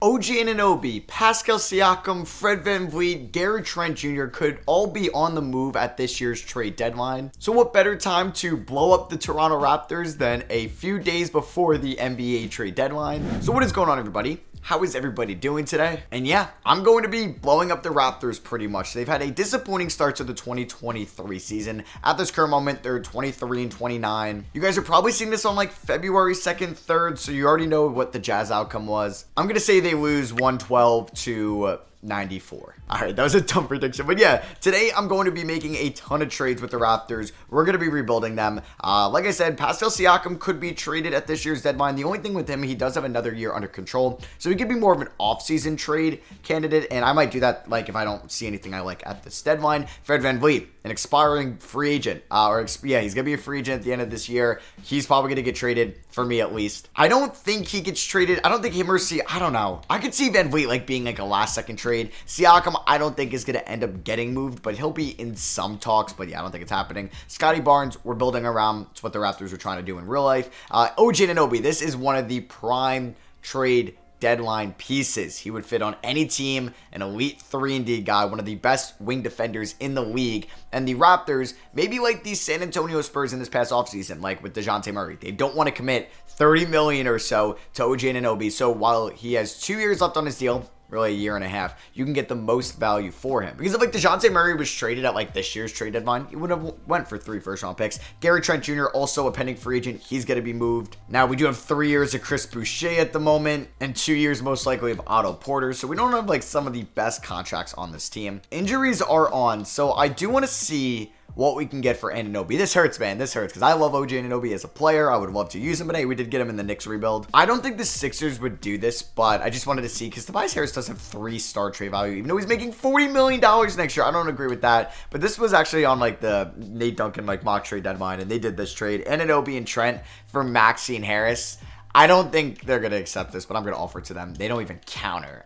OG Anunoby, Pascal Siakam, Fred VanVleet, Gary Trent Jr. could all be on the move at this year's trade deadline. So what better time to blow up the Toronto Raptors than a few days before the NBA trade deadline? So what is going on, everybody? How is everybody doing today? And yeah, I'm going to be blowing up the Raptors pretty much. They've had a disappointing start to the 2023 season. At this current moment, they're 23-29. You guys are probably seeing this on like February 2nd, 3rd, so you already know what the Jazz outcome was. I'm going to say they lose 112 to 94. All right, that was a dumb prediction. But yeah, today I'm going to be making a ton of trades with the Raptors. We're going to be rebuilding them. Like I said, Pascal Siakam could be traded at this year's deadline. The only thing with him, he does have another year under control. So he could be more of an offseason trade candidate. And I might do that like if I don't see anything I like at this deadline. Fred VanVleet, an expiring free agent. He's going to be a free agent at the end of this year. He's probably going to get traded, for me at least. I don't think he gets traded. I don't think him or I don't know. I could see VanVleet like being like a last second trade. Siakam, I don't think is going to end up getting moved, but he'll be in some talks. But yeah, I don't think it's happening. Scotty Barnes, we're building around. It's what the Raptors are trying to do in real life. OG Anunoby, this is one of the prime trade deadline pieces. He would fit on any team, an elite 3-and-D guy, one of the best wing defenders in the league. And the Raptors, maybe like the San Antonio Spurs in this past offseason, like with DeJounte Murray, they don't want to commit $30 million or so to OG Anunoby. So while he has 2 years left on his deal, really a year and a half, you can get the most value for him. Because if like DeJounte Murray was traded at like this year's trade deadline, he would have went for 3 first-round picks. Gary Trent Jr., also a pending free agent. He's going to be moved. Now, we do have 3 years of Chris Boucher at the moment, and 2 years most likely of Otto Porter. So we don't have like some of the best contracts on this team. Injuries are on, so I do want to see what we can get for Anunoby. This hurts, man. This hurts because I love OG Anunoby as a player. I would love to use him, but hey, we did get him in the Knicks rebuild. I don't think the Sixers would do this, but I just wanted to see because Tobias Harris does have 3-star trade value, even though he's making $40 million next year. I don't agree with that, but this was actually on like the Nate Duncan like mock trade deadline, and they did this trade. Anunoby and Trent for Maxey and Harris. I don't think they're going to accept this, but I'm going to offer it to them. They don't even counter.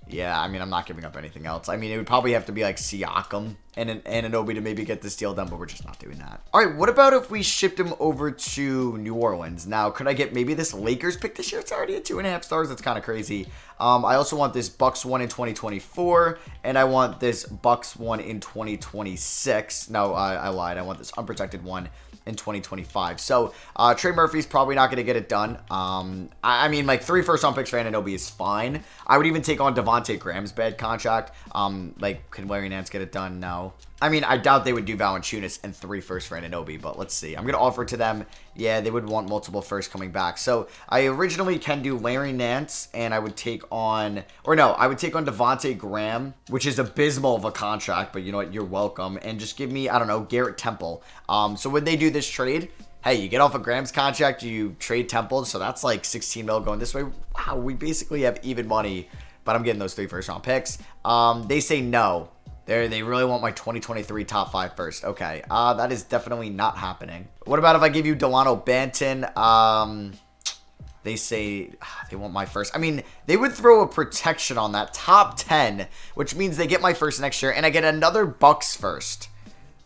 Yeah, I mean, I'm not giving up anything else. I mean, it would probably have to be like Siakam and Anunoby to maybe get this deal done, but we're just not doing that. All right, what about if we shipped him over to New Orleans? Now, could I get maybe this Lakers pick this year? It's already at 2.5 stars. That's kind of crazy. I also want this Bucks one in 2024, and I want this Bucks one in 2026. No, I lied. I want this unprotected one in 2025. So Trey Murphy's probably not going to get it done. I mean, like 3 first-round picks for Anunoby is fine. I would even take on Devontae Graham's bad contract. Like, can Larry Nance get it done? No. I mean, I doubt they would do Valanciunas and 3 firsts for Anunoby, but let's see. I'm going to offer to them. Yeah, they would want multiple firsts coming back. So I originally can do Larry Nance, and I would take on, or no, I would take on Devontae Graham, which is abysmal of a contract, but you know what? You're welcome. And just give me, I don't know, Garrett Temple. So when they do this trade, hey, you get off of Graham's contract, you trade Temple, so that's like 16 mil going this way. Wow, we basically have even money, but I'm getting those 3 first-round picks. They say no. They really want my 2023 top 5 first. Okay, that is definitely not happening. What about if I give you Delano Banton? They say they want my first. I mean, they would throw a protection on that top 10, which means they get my first next year, and I get another Bucks first.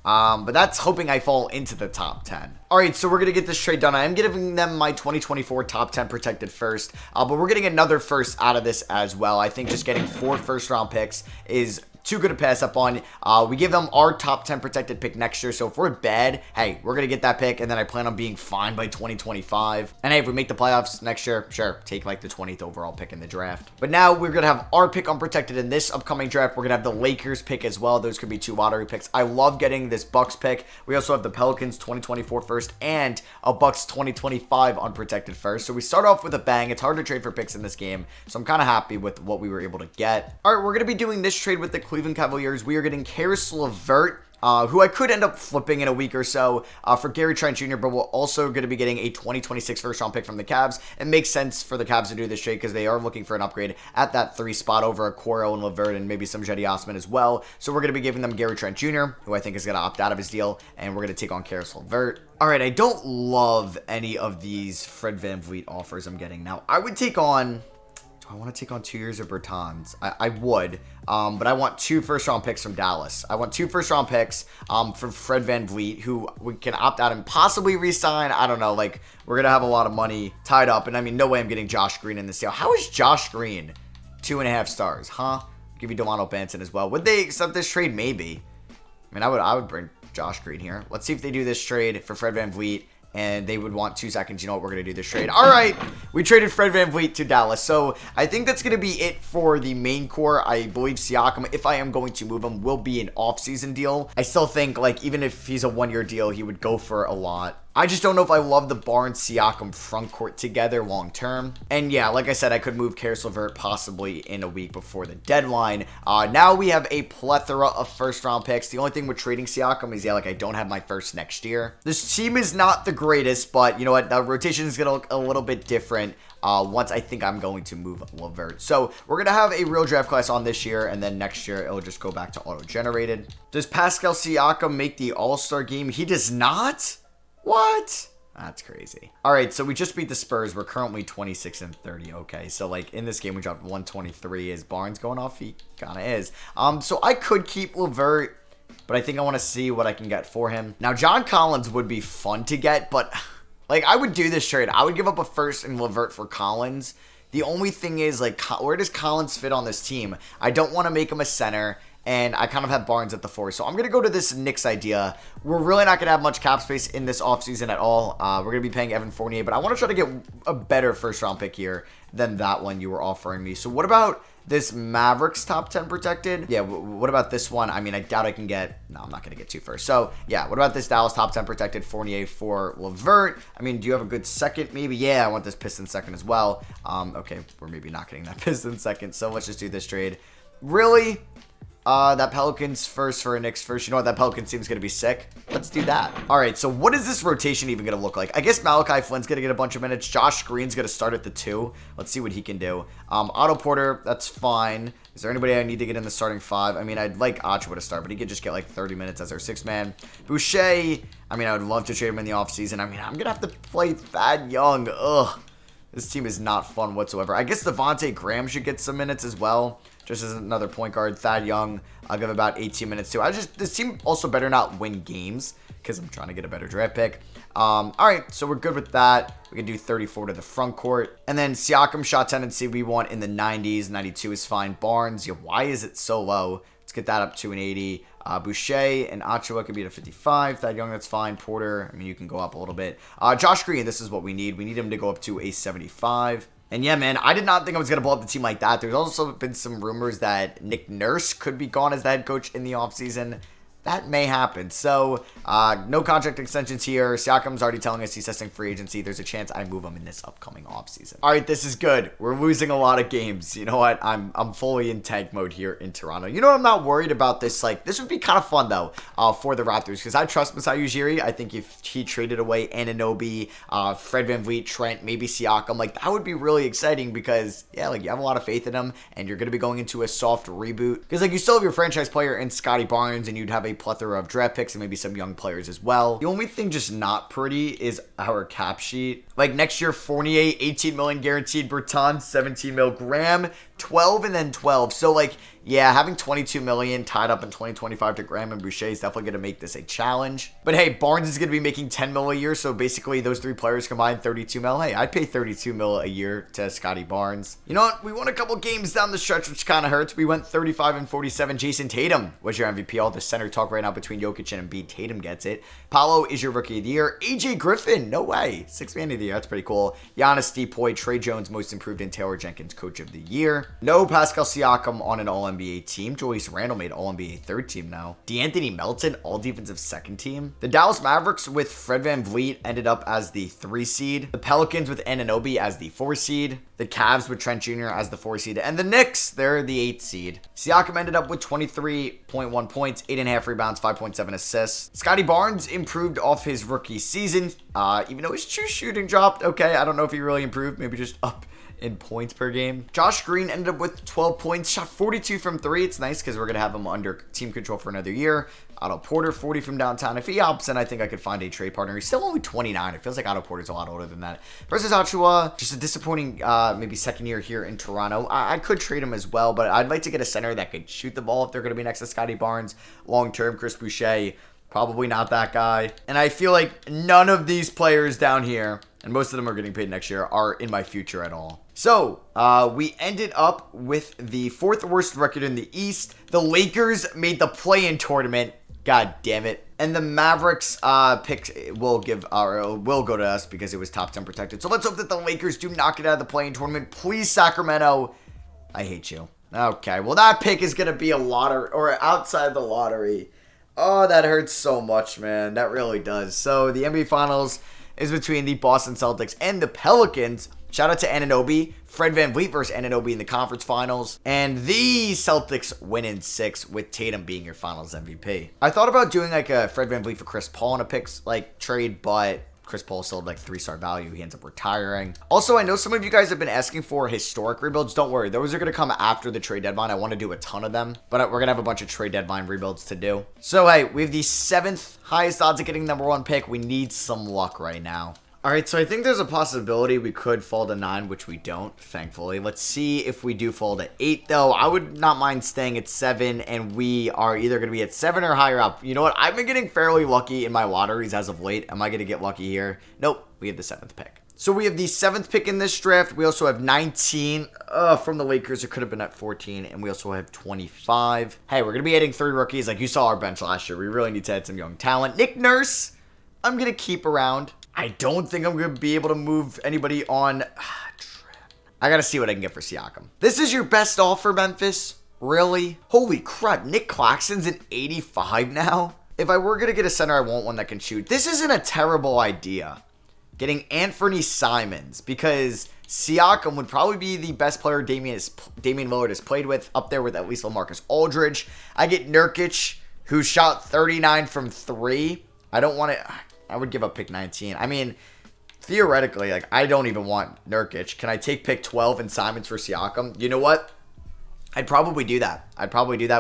But that's hoping I fall into the top 10. All right, so we're going to get this trade done. I am giving them my 2024 top 10 protected first, but we're getting another first out of this as well. I think just getting 4 first-round picks is too good to pass up on. We give them our top 10 protected pick next year. So if we're bad, hey, we're going to get that pick. And then I plan on being fine by 2025. And hey, if we make the playoffs next year, sure, take like the 20th overall pick in the draft. But now we're going to have our pick unprotected in this upcoming draft. We're going to have the Lakers pick as well. Those could be 2 lottery picks. I love getting this Bucks pick. We also have the Pelicans 2024 first and a Bucks 2025 unprotected first. So we start off with a bang. It's hard to trade for picks in this game. So I'm kind of happy with what we were able to get. All right, we're going to be doing this trade with the Cleveland Cavaliers. We are getting Karis LeVert, who I could end up flipping in a week or so for Gary Trent Jr., but we're also going to be getting a 2026 first-round pick from the Cavs. It makes sense for the Cavs to do this trade because they are looking for an upgrade at that 3 spot over Okoro and LeVert and maybe some Jetty Osman as well. So we're going to be giving them Gary Trent Jr., who I think is going to opt out of his deal, and we're going to take on Karis LeVert. All right, I don't love any of these Fred VanVleet offers I'm getting. Now, I would take on Do I want to take on 2 years of Bertans? I would, but I want 2 first-round picks from Dallas. I want 2 first-round picks from Fred VanVleet, who we can opt out and possibly re-sign. I don't know. Like, we're going to have a lot of money tied up, and I mean, no way I'm getting Josh Green in this deal. How is Josh Green 2.5 stars, huh? Give you Delano Banton as well. Would they accept this trade? Maybe. I mean, I would bring Josh Green here. Let's see if they do this trade for Fred VanVleet. And they would want 2 seconds. You know what? We're going to do this trade. All right. We traded Fred VanVleet to Dallas. So I think that's going to be it for the main core. I believe Siakam, if I am going to move him, will be an off-season deal. I still think, like, even if he's a 1-year deal, he would go for a lot. I just don't know if I love the Barnes-Siakam front court together long term. And yeah, like I said, I could move Karis LeVert possibly in a week before the deadline. Now we have a plethora of first-round picks. The only thing with trading Siakam is, yeah, like I don't have my first next year. This team is not the greatest, but you know what? The rotation is going to look a little bit different once I think I'm going to move LeVert. So we're going to have a real draft class on this year, and then next year it'll just go back to auto-generated. Does Pascal Siakam make the All-Star game? He does not? What? That's crazy. All right, so we just beat the Spurs. We're currently 26-30. Okay, so like in this game we dropped 123. Is Barnes going off? He kind of is. So I could keep LeVert, but I think I want to see what I can get for him. Now, John Collins would be fun to get, but like I would do this trade. I would give up a first and LeVert for Collins. The only thing is, like, where does Collins fit on this team? I don't want to make him a center. And I kind of have Barnes at the 4. So I'm going to go to this Knicks idea. We're really not going to have much cap space in this offseason at all. We're going to be paying Evan Fournier. But I want to try to get a better first-round pick here than that one you were offering me. So what about this Mavericks top 10 protected? Yeah, what about this one? I mean, I doubt I can get... No, I'm not going to get 2 first. So, yeah, what about this Dallas top 10 protected Fournier for LeVert? I mean, do you have a good second? Maybe, yeah, I want this Pistons second as well. Okay, we're maybe not getting that Pistons second. So let's just do this trade. Really? That Pelicans first for a Knicks first. You know what? That Pelicans team is going to be sick. Let's do that. All right, so what is this rotation even going to look like? I guess Malachi Flynn's going to get a bunch of minutes. Josh Green's going to start at the 2. Let's see what he can do. Otto Porter, that's fine. Is there anybody I need to get in the starting 5? I mean, I'd like Achua to start, but he could just get like 30 minutes as our 6th man. Boucher, I mean, I would love to trade him in the offseason. I mean, I'm going to have to play Thad Young. Ugh. This team is not fun whatsoever. I guess Devontae Graham should get some minutes as well. Just as another point guard. Thad Young, I'll give about 18 minutes too. This team also better not win games because I'm trying to get a better draft pick. All right, so we're good with that. We can do 34 to the front court. And then Siakam shot tendency we want in the 90s. 92 is fine. Barnes, yeah, why is it so low? Let's get that up to an 80. Boucher and Achua could be at a 55. Thad Young, that's fine. Porter, I mean, you can go up a little bit. Josh Green, this is what we need. We need him to go up to a 75. And yeah, man, I did not think I was going to blow up the team like that. There's also been some rumors that Nick Nurse could be gone as the head coach in the offseason. That may happen. So, no contract extensions here. Siakam's already telling us he's testing free agency. There's a chance I move him in this upcoming offseason. All right, this is good. We're losing a lot of games. You know what? I'm fully in tank mode here in Toronto. You know what? I'm not worried about this. Like, this would be kind of fun, though, for the Raptors. Because I trust Masai Ujiri. I think if he traded away Anunoby, Fred VanVleet, Trent, maybe Siakam, like, that would be really exciting because, yeah, like, you have a lot of faith in him. And you're going to be going into a soft reboot. Because, like, you still have your franchise player in Scotty Barnes. And you'd have a plethora of draft picks and maybe some young players as well. The only thing just not pretty is our cap sheet. Like next year, Fournier, 18 million guaranteed, Bertans, 17 mil, Graham, 12 and then 12. So like, yeah, having 22 million tied up in 2025 to Graham and Boucher is definitely going to make this a challenge. But hey, Barnes is going to be making 10 mil a year. So basically those 3 players combined 32 mil. Hey, I'd pay 32 mil a year to Scotty Barnes. You know what? We won a couple games down the stretch, which kind of hurts. We went 35 and 47. Jason Tatum was your MVP. All the center talk right now between Jokic and Embiid. Tatum gets it. Paolo is your rookie of the year. AJ Griffin, no way. 6th man of the year. That's pretty cool. Giannis Depoy, Trey Jones, most improved, and Taylor Jenkins, coach of the year. No Pascal Siakam on an All-NBA team. Julius Randle made All-NBA 3rd team now. DeAnthony Melton, All-Defensive 2nd team. The Dallas Mavericks with Fred VanVleet ended up as the 3 seed. The Pelicans with Anunoby as the 4 seed. The Cavs with Trent Jr. as the 4 seed. And the Knicks, they're the 8 seed. Siakam ended up with 23.1 points, 8.5 rebounds, 5.7 assists. Scotty Barnes improved off his rookie season, even though his true shooting dropped. Okay, I don't know if he really improved. Maybe just up in points per game. Josh Green ended up with 12 points, shot 42 from 3. It's nice because we're going to have him under team control for another year. Otto Porter, 40 from downtown. If he opts in, I think I could find a trade partner. He's still only 29. It feels like Otto Porter's a lot older than that. Versus Achua, just a disappointing maybe second year here in Toronto. I could trade him as well, but I'd like to get a center that could shoot the ball if they're going to be next to Scotty Barnes. Long-term, Chris Boucher, probably not that guy. And I feel like none of these players down here, and most of them are getting paid next year, are in my future at all. So, we ended up with the 4th worst record in the East. The Lakers made the play-in tournament. God damn it. And the Mavericks pick will go to us because it was top 10 protected. So let's hope that the Lakers do not get out of the play-in tournament. Please, Sacramento. I hate you. Okay, well that pick is going to be a lottery, or outside the lottery. Oh, that hurts so much, man. That really does. So the NBA Finals is between the Boston Celtics and the Pelicans. Shout out to Anunoby. Fred VanVleet versus Anunoby in the conference finals. And the Celtics win in 6 with Tatum being your finals MVP. I thought about doing like a Fred VanVleet for Chris Paul in a picks trade, but Chris Paul sold 3-star value. He ends up retiring. Also, I know some of you guys have been asking for historic rebuilds. Don't worry. Those are going to come after the trade deadline. I want to do a ton of them, but we're going to have a bunch of trade deadline rebuilds to do. So, hey, we have the 7th highest odds of getting number 1 pick. We need some luck right now. All right, so I think there's a possibility we could fall to 9, which we don't, thankfully. Let's see if we do fall to 8, though. I would not mind staying at 7, and we are either going to be at 7 or higher up. You know what? I've been getting fairly lucky in my lotteries as of late. Am I going to get lucky here? Nope. We have the 7th pick. So we have the 7th pick in this draft. We also have 19 from the Lakers. It could have been at 14, and we also have 25. Hey, we're going to be adding 3 rookies. Like you saw our bench last year. We really need to add some young talent. Nick Nurse, I'm going to keep around. I don't think I'm going to be able to move anybody on. I got to see what I can get for Siakam. This is your best offer, Memphis? Really? Holy crap, Nick Claxton's an 85 now? If I were going to get a center, I want one that can shoot. This isn't a terrible idea. Getting Anthony Simons, because Siakam would probably be the best player Damian Lillard has played with, up there with at least LaMarcus Aldridge. I get Nurkic, who shot 39 from 3. I don't want to... I would give up pick 19. I mean, theoretically, I don't even want Nurkic. Can I take pick 12 and Simons for Siakam? You know what? I'd probably do that.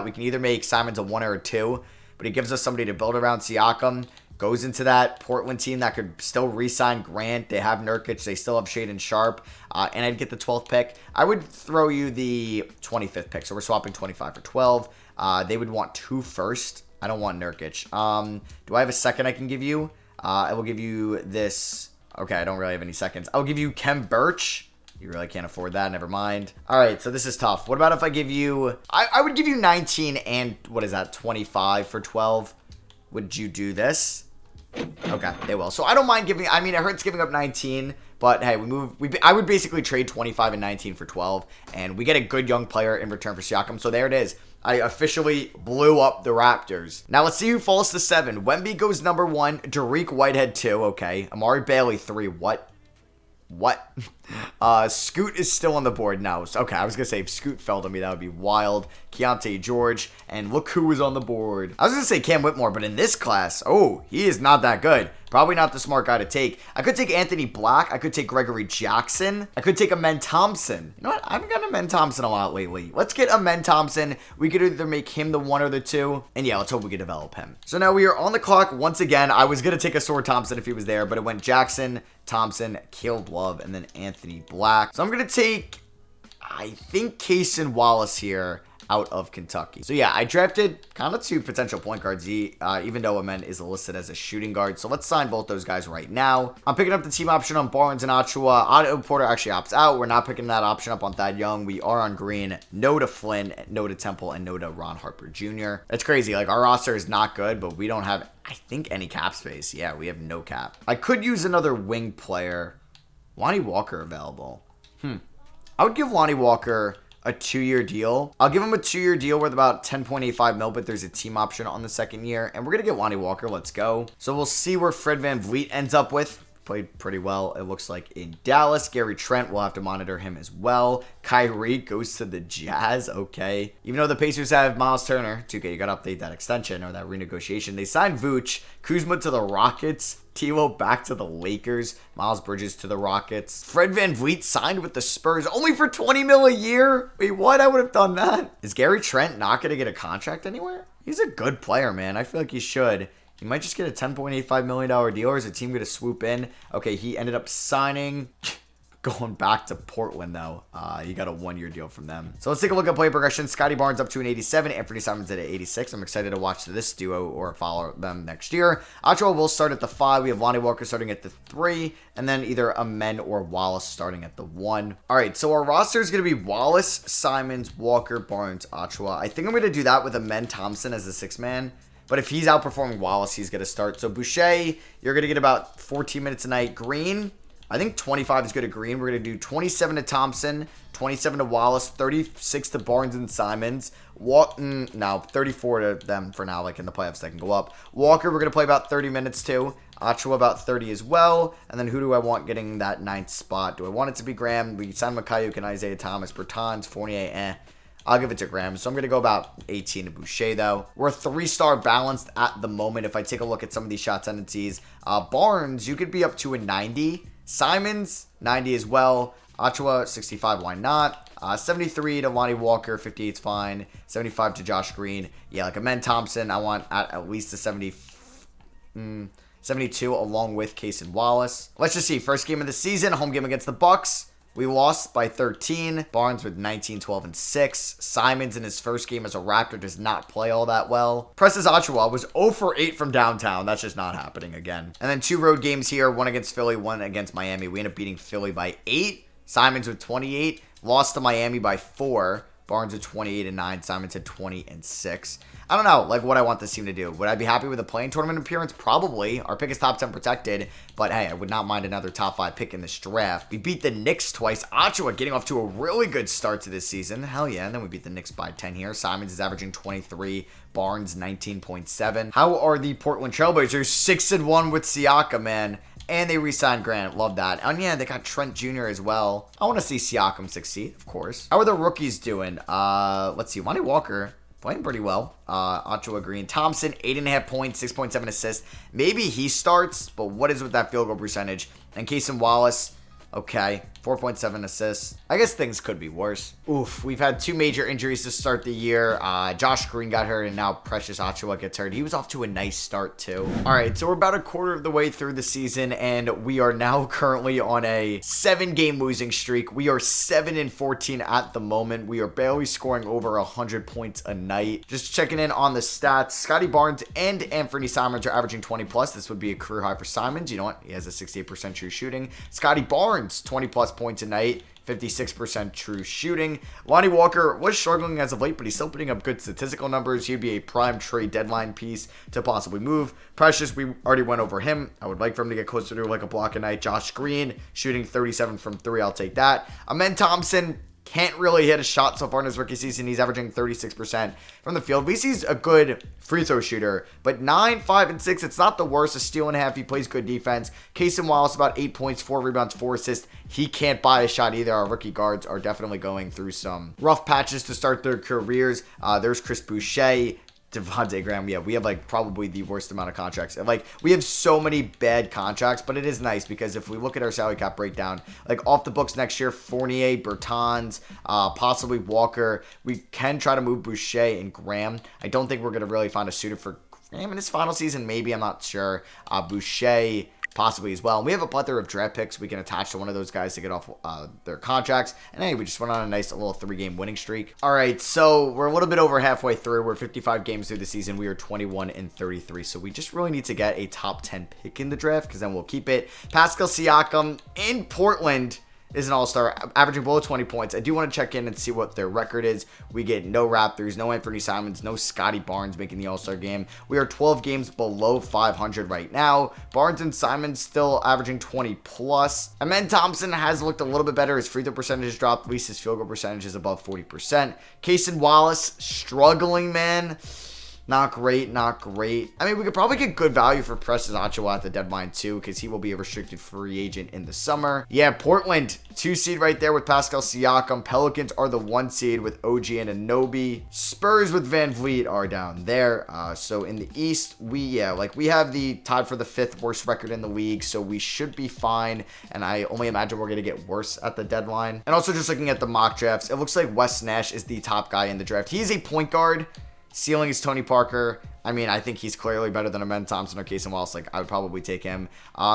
We can either make Simons a 1 or a 2, but it gives us somebody to build around Siakam. Goes into that Portland team that could still re-sign Grant. They have Nurkic. They still have Shaedon Sharpe. And I'd get the 12th pick. I would throw you the 25th pick. So we're swapping 25 for 12. They would want 2 first. I don't want Nurkic. Do I have a second I can give you? I will give you this. Okay, I don't really have any seconds. I'll give you Kem Birch. You really can't afford that. Never mind. All right, so this is tough. What about if I give you... I would give you 19 and... What is that? 25 for 12. Would you do this? Okay, they will. So I don't mind giving... I mean, it hurts giving up 19. But hey, I would basically trade 25 and 19 for 12. And we get a good young player in return for Siakam. So there it is. I officially blew up the Raptors. Now let's see who falls to 7. Wemby goes number 1. Dariq Whitehead 2. Okay. Amari Bailey 3. What? Scoot is still on the board now. Okay, I was going to say if Scoot fell to me, that would be wild. Keontae George. And look who was on the board. I was going to say Cam Whitmore, but in this class, he is not that good. Probably not the smart guy to take. I could take Anthony Black. I could take Gregory Jackson. I could take Amen Thompson. You know what? I've got Amen Thompson a lot lately. Let's get Amen Thompson. We could either make him the 1 or the 2. And yeah, let's hope we can develop him. So now we are on the clock once again. I was going to take a Sword Thompson if he was there, but it went Jackson, Thompson, Caleb Love, and then Anthony Black. So I'm going to take, I think, Cason Wallace here out of Kentucky. So yeah, I drafted kind of 2 potential point guards, even though Amen is listed as a shooting guard. So let's sign both those guys right now. I'm picking up the team option on Barnes and Achua. Otto Porter actually opts out. We're not picking that option up on Thad Young. We are on Green. No to Flynn, no to Temple, and no to Ron Harper Jr. It's crazy. Our roster is not good, but we don't have, I think, any cap space. Yeah, we have no cap. I could use another wing player. Lonnie Walker available. I would give Lonnie Walker a 2-year deal. I'll give him a 2-year deal worth about 10.85 mil, but there's a team option on the 2nd year. And we're going to get Lonnie Walker. Let's go. So we'll see where Fred VanVleet ends up with. played pretty well, it looks like, in Dallas. Gary Trent, we'll have to monitor him as well. Kyrie goes to the Jazz. Okay. Even though the Pacers have Miles Turner, 2K, you got to update that extension or that renegotiation. They signed Vooch, Kuzma to the Rockets, T'Lo back to the Lakers, Miles Bridges to the Rockets. Fred VanVleet signed with the Spurs only for $20 million a year. Wait, what? I would have done that. Is Gary Trent not going to get a contract anywhere? He's a good player, man. I feel like he should. He might just get a $10.85 million deal, or is a team going to swoop in? Okay, he ended up signing, going back to Portland, though. He got a 1-year deal from them. So let's take a look at play progression. Scotty Barnes up to an 87. Anthony Simons at an 86. I'm excited to watch this duo or follow them next year. Ochoa will start at the 5. We have Lonnie Walker starting at the 3. And then either Amen or Wallace starting at the 1. All right, so our roster is going to be Wallace, Simons, Walker, Barnes, Ochoa. I think I'm going to do that with Amen Thompson as the 6th man. But if he's outperforming Wallace, he's going to start. So Boucher, you're going to get about 14 minutes a night. Green, I think 25 is good at Green. We're going to do 27 to Thompson, 27 to Wallace, 36 to Barnes and Simons. 34 to them for now, like in the playoffs, they can go up. Walker, we're going to play about 30 minutes too. Ochoa about 30 as well. And then who do I want getting that 9th spot? Do I want it to be Graham? We signed Mikayuk and Isaiah Thomas. Bertans, Fournier, I'll give it to Graham. So I'm going to go about 18 to Boucher, though. We're 3-star balanced at the moment. If I take a look at some of these shot tendencies, Barnes, you could be up to a 90. Simons, 90 as well. Ochoa, 65. Why not? 73 to Lonnie Walker. 58 is fine. 75 to Josh Green. Yeah, like Amen Thompson, I want at least a 72 along with Case and Wallace. Let's just see. First game of the season, home game against the Bucks. We lost by 13. Barnes with 19, 12, and 6. Simons in his first game as a Raptor does not play all that well. Precious Ochoa was 0 for 8 from downtown. That's just not happening again. And then 2 road games here. 1 against Philly, 1 against Miami. We end up beating Philly by 8. Simons with 28. Lost to Miami by 4. Barnes with 28 and 9. Simons had 20 and 6. I don't know, like, what I want this team to do. Would I be happy with a playing tournament appearance? Probably. Our pick is top 10 protected, but hey, I would not mind another top 5 pick in this draft. We beat the Knicks twice. Ochoa getting off to a really good start to this season. Hell yeah, and then we beat the Knicks by 10 here. Simons is averaging 23. Barnes, 19.7. How are the Portland Trailblazers? 6-1 with Siakam, man. And they re-signed Grant. Love that. And yeah, they got Trent Jr. as well. I want to see Siakam succeed, of course. How are the rookies doing? Let's see. Lonnie Walker playing pretty well. Ochoa Green. Thompson, 8.5 points, 6.7 assists. Maybe he starts, but what is with that field goal percentage? And Cason Wallace, okay, 4.7 assists. I guess things could be worse. Oof, we've had 2 major injuries to start the year. Josh Green got hurt, and now Precious Ochoa gets hurt. He was off to a nice start, too. All right, so we're about a quarter of the way through the season, and we are now currently on a 7-game losing streak. We are 7-14 at the moment. We are barely scoring over 100 points a night. Just checking in on the stats. Scotty Barnes and Anthony Simons are averaging 20+. This would be a career high for Simons. You know what? He has a 68% true shooting. Scotty Barnes, 20+ points a night. 56% true shooting. Lonnie Walker was struggling as of late, but he's still putting up good statistical numbers. He'd be a prime trade deadline piece to possibly move. Precious, we already went over him. I would like for him to get closer to like a block a night. Josh Green shooting 37 from 3. I'll take that. Amen Thompson can't really hit a shot so far in his rookie season. He's averaging 36% from the field. At least he's a good free throw shooter. But 9, 5, and 6, it's not the worst. A steal and a half. He plays good defense. Cason Wallace, about 8 points, 4 rebounds, 4 assists. He can't buy a shot either. Our rookie guards are definitely going through some rough patches to start their careers. There's Chris Boucher. Devontae Graham, yeah, we have like probably the worst amount of contracts. And like we have so many bad contracts, but it is nice because if we look at our salary cap breakdown, like off the books next year, Fournier, Bertans, possibly Walker, we can try to move Boucher and Graham. I don't think we're going to really find a suitor for Graham in his final season. Maybe, I'm not sure. Boucher possibly as well. And we have a plethora of draft picks we can attach to one of those guys to get off their contracts. And hey, we just went on a nice little 3-game winning streak. All right, so we're a little bit over halfway through. We're 55 games through the season. We are 21-33. So we just really need to get a top 10 pick in the draft because then we'll keep it. Pascal Siakam in Portland is an all-star, averaging below 20 points. I do want to check in and see what their record is. We get no Raptors, no Anthony Simons, no Scotty Barnes making the all-star game. We are 12 games below 500 right now. Barnes and Simons still averaging 20+. Amen Thompson has looked a little bit better. His free throw percentage has dropped. At least his field goal percentage is above 40%. Cason Wallace, struggling, man. Not great, not great. I mean, we could probably get good value for Precious Achiuwa at the deadline too, because he will be a restricted free agent in the summer. Yeah, Portland, 2 seed right there with Pascal Siakam. Pelicans are the 1 seed with OG and Anunoby. Spurs with Van Vliet are down there. So in the East, we have the tied for the 5th worst record in the league, so we should be fine. And I only imagine we're going to get worse at the deadline. And also just looking at the mock drafts, it looks like Wes Nash is the top guy in the draft. He is a point guard. Ceiling is Tony Parker. I mean, I think he's clearly better than Amen Thompson or Casey Wallace. Like, I would probably take him.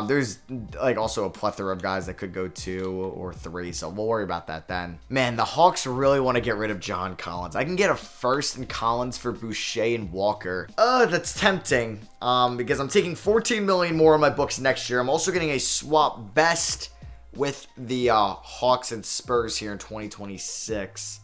There's, like, also a plethora of guys that could go 2 or 3, so we'll worry about that then. Man, the Hawks really want to get rid of John Collins. I can get a first in Collins for Boucher and Walker. That's tempting, because I'm taking $14 million more on my books next year. I'm also getting a swap best with the Hawks and Spurs here in 2026.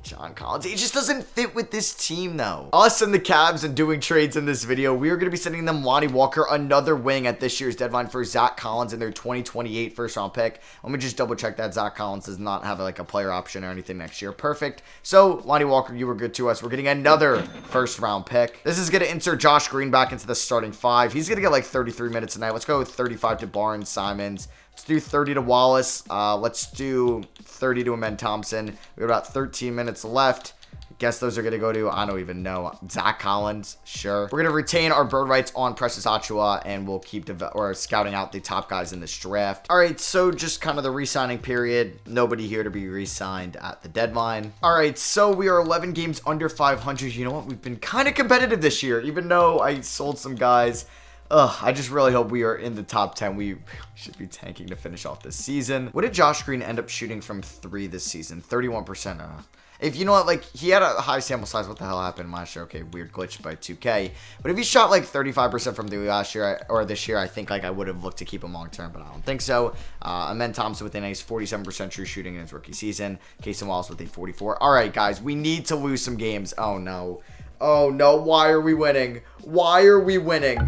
John Collins. He just doesn't fit with this team, though. Us and the Cavs and doing trades in this video, we are going to be sending them Lonnie Walker, another wing at this year's deadline for Zach Collins in their 2028 first-round pick. Let me just double-check that Zach Collins does not have, like, a player option or anything next year. Perfect. So, Lonnie Walker, you were good to us. We're getting another first-round pick. This is going to insert Josh Green back into the starting 5. He's going to get, like, 33 minutes tonight. Let's go with 35 to Barnes, Simons. Let's do 30 to Wallace. Let's do 30 to Amen Thompson. We have about 13 minutes left. I guess those are going to go to, I don't even know, Zach Collins. Sure. We're going to retain our bird rights on Precious Achiuwa, and we'll keep scouting out the top guys in this draft. All right, so just kind of the re-signing period. Nobody here to be re-signed at the deadline. All right, so we are 11 games under 500. You know what? We've been kind of competitive this year, even though I sold some guys. I just really hope we are in the top 10. We should be tanking to finish off this season. What did Josh Green end up shooting from 3 this season? 31%. If you know what, like, he had a high sample size. What the hell happened last year? Okay, weird glitch by 2K. But if he shot like 35% from the last year or this year, I think like I would have looked to keep him long term, but I don't think so. Amen Thompson with a nice 47% true shooting in his rookie season. Casey Wallace with a 44. All right, guys, we need to lose some games. Oh no. Oh no. Why are we winning? Why are we winning?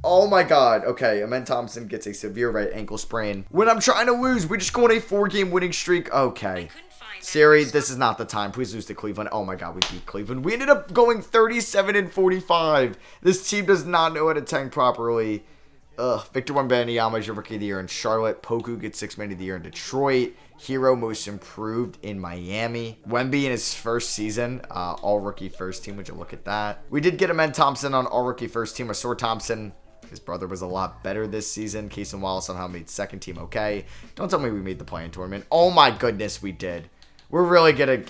Oh my god. Okay, Amen Thompson gets a severe right ankle sprain. When I'm trying to lose, we just go on a 4-game winning streak. Okay. Siri, this is not the time. Please lose to Cleveland. Oh my god, we beat Cleveland. We ended up going 37-45. This team does not know how to tank properly. Victor Wembanyama is your rookie of the year in Charlotte. Poku gets 6th man of the year in Detroit. Hero most improved in Miami. Wemby in his first season, all rookie first team. Would you look at that? We did get Amen Thompson on all rookie first team. Asor Thompson, his brother, was a lot better this season. Casey Wallace somehow made 2nd team okay. Don't tell me we made the play-in tournament. Oh my goodness, we did. We're really gonna...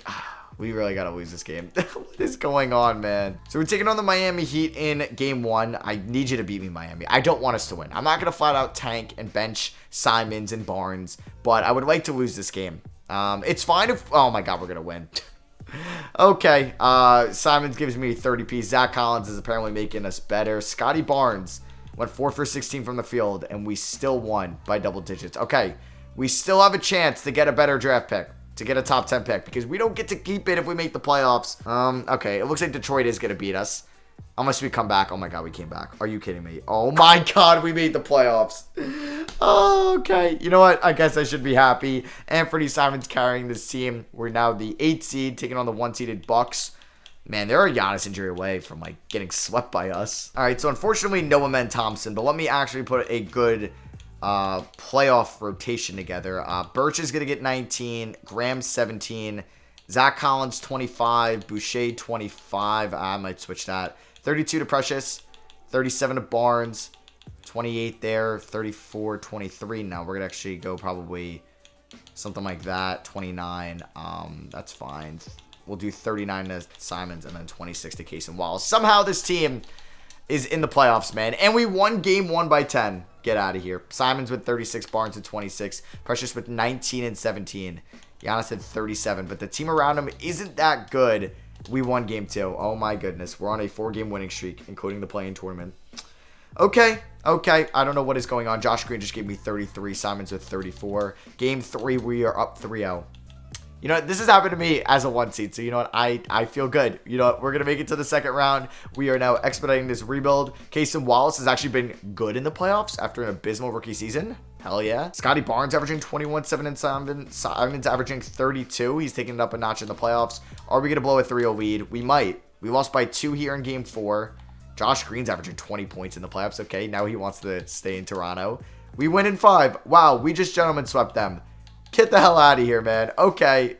We really got to lose this game. What is going on, man? So we're taking on the Miami Heat in game 1. I need you to beat me, Miami. I don't want us to win. I'm not going to flat out tank and bench Simons and Barnes, but I would like to lose this game. It's fine if... Oh, my God, we're going to win. Okay. Simons gives me 30 piece. Zach Collins is apparently making us better. Scotty Barnes went 4 for 16 from the field, and we still won by double digits. Okay. We still have a chance to get a better draft pick. To get a top 10 pick, because we don't get to keep it if we make the playoffs. Okay, it looks like Detroit is going to beat us. Unless we come back. Oh my god, we came back. Are you kidding me? Oh my god, we made the playoffs. Oh, okay. You know what? I guess I should be happy. Anthony Simons carrying this team. We're now the 8th seed, taking on the 1-seeded Bucks. Man, they're a Giannis injury away from, like, getting swept by us. All right, so unfortunately, no Amen Thompson, but let me actually put a good... playoff rotation together. Birch is going to get 19, Graham 17, Zach Collins 25, Boucher 25, I might switch that, 32 to Precious, 37 to Barnes, 28 there, 34, 23, now we're going to actually go probably something like that, 29, that's fine, we'll do 39 to Simons, and then 26 to Casey Wallace. Somehow this team is in the playoffs, man, and we won game 1 by 10. Get out of here. Simons with 36, Barnes with 26, Precious with 19 and 17. Giannis had 37, but the team around him isn't that good. We won game 2. Oh my goodness. We're on a 4-game winning streak, including the play-in tournament. Okay. I don't know what is going on. Josh Green just gave me 33, Simons with 34. Game 3, we are up 3-0. You know what? This has happened to me as a 1 seed. So, you know what? I feel good. You know what? We're going to make it to the 2nd round. We are now expediting this rebuild. Casey Wallace has actually been good in the playoffs after an abysmal rookie season. Hell yeah. Scotty Barnes averaging 21, 7, and Simons averaging 32. He's taking it up a notch in the playoffs. Are we going to blow a 3-0 lead? We might. We lost by 2 here in game 4. Josh Green's averaging 20 points in the playoffs. Okay, now he wants to stay in Toronto. We win in 5. Wow, we just gentlemen swept them. Get the hell out of here, man. Okay.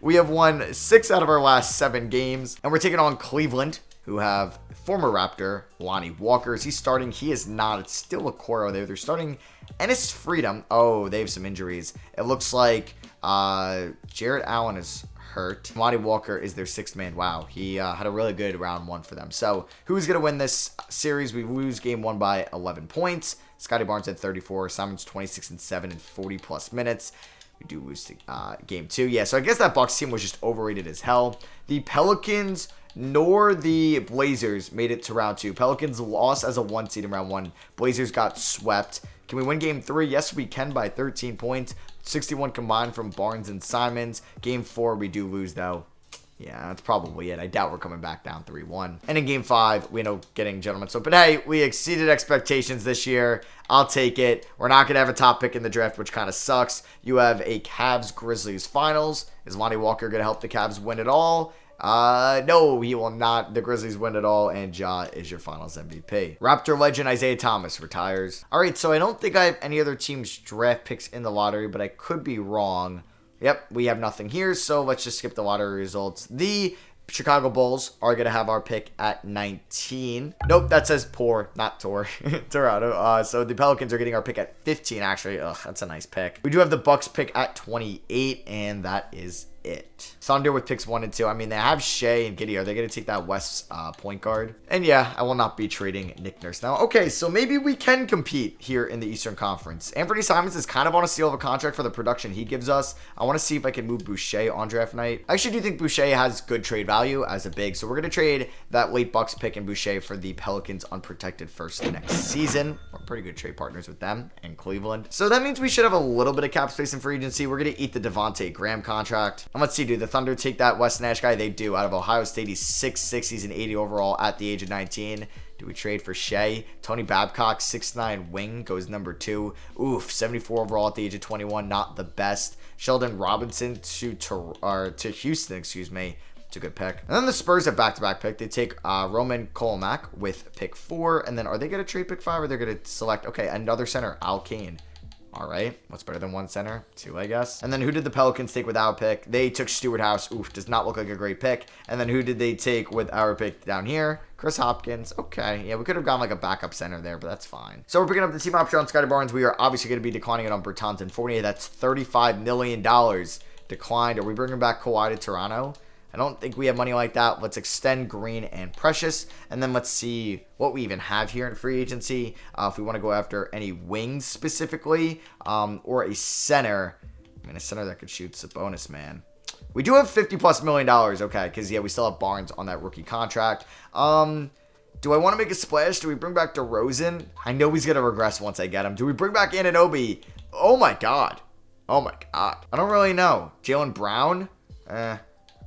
We have won 6 out of our last 7 games. And we're taking on Cleveland, who have former Raptor, Lonnie Walker. Is he starting? He is not. It's still a Coro there. They're starting Ennis Freedom. Oh, they have some injuries. It looks like Jarrett Allen is hurt. Lonnie Walker is their 6th man. Wow, he had a really good round 1 for them. So who's going to win this series? We lose game 1 by 11 points. Scotty Barnes had 34. Simon's 26 and 7 in 40 plus minutes. We do lose to game 2. Yeah, so I guess that Bucks team was just overrated as hell. The Pelicans nor the Blazers made it to round 2. Pelicans lost as a 1 seed in round 1. Blazers got swept. Can we win game 3? Yes, we can by 13 points. 61 combined from Barnes and Simons. Game 4, we do lose, though. Yeah, that's probably it. I doubt we're coming back down 3-1. And in game 5, we end up getting gentlemen. So, but hey, we exceeded expectations this year. I'll take it. We're not going to have a top pick in the draft, which kind of sucks. You have a Cavs-Grizzlies finals. Is Lonnie Walker going to help the Cavs win it all? No, he will not. The Grizzlies win it all, and Ja is your finals MVP. Raptor legend Isaiah Thomas retires. All right, so I don't think I have any other team's draft picks in the lottery, but I could be wrong. Yep, we have nothing here, so let's just skip the lottery results. The Chicago Bulls are going to have our pick at 19. Nope, that says poor, not Toronto. So the Pelicans are getting our pick at 15, actually. Ugh, that's a nice pick. We do have the Bucks pick at 28, and that is it. Thunder with picks 1 and 2. I mean, they have Shea and Giddey. Are they going to take that West point guard? And yeah, I will not be trading Nick Nurse now. Okay, so maybe we can compete here in the Eastern Conference. Anthony Simons is kind of on a steal of a contract for the production he gives us. I want to see if I can move Boucher on draft night. I actually do think Boucher has good trade value as a big, so we're going to trade that late Bucks pick and Boucher for the Pelicans unprotected first next season. We're pretty good trade partners with them and Cleveland. So that means we should have a little bit of cap space in free agency. We're going to eat the Devontae Graham contract. And let's see, do the Thunder take that Wes Nash guy? They do. Out of Ohio State, he's 6'6", he's an 80 overall at the age of 19. Do we trade for Shea? Tony Babcock, 6'9" wing, goes number 2. Oof, 74 overall at the age of 21, not the best. Sheldon Robinson to Houston, excuse me. It's a good pick. And then the Spurs have back-to-back pick. They take Roman Kolomak with pick 4. And then are they going to trade pick 5 or they're going to select, okay, another center, Al Kane. All right, what's better than 1 center? 2, I guess. And then who did the Pelicans take with our pick? They took Stuart House. Oof, does not look like a great pick. And then who did they take with our pick down here? Chris Hopkins. Okay, yeah, we could have gone like a backup center there, but that's fine. So we're picking up the team option on Scotty Barnes. We are obviously going to be declining it on Bertans and Fournier. That's $35 million declined. Are we bringing back Kawhi to Toronto? I don't think we have money like that. Let's extend Green and Precious. And then let's see what we even have here in free agency. If we want to go after any wings specifically or a center. I mean, a center that could shoot Sabonis, man. We do have $50+ million. Okay, because, yeah, we still have Barnes on that rookie contract. Do I want to make a splash? Do we bring back DeRozan? I know he's going to regress once I get him. Do we bring back Anunoby? Oh, my God. Oh, my God. I don't really know. Jaylen Brown?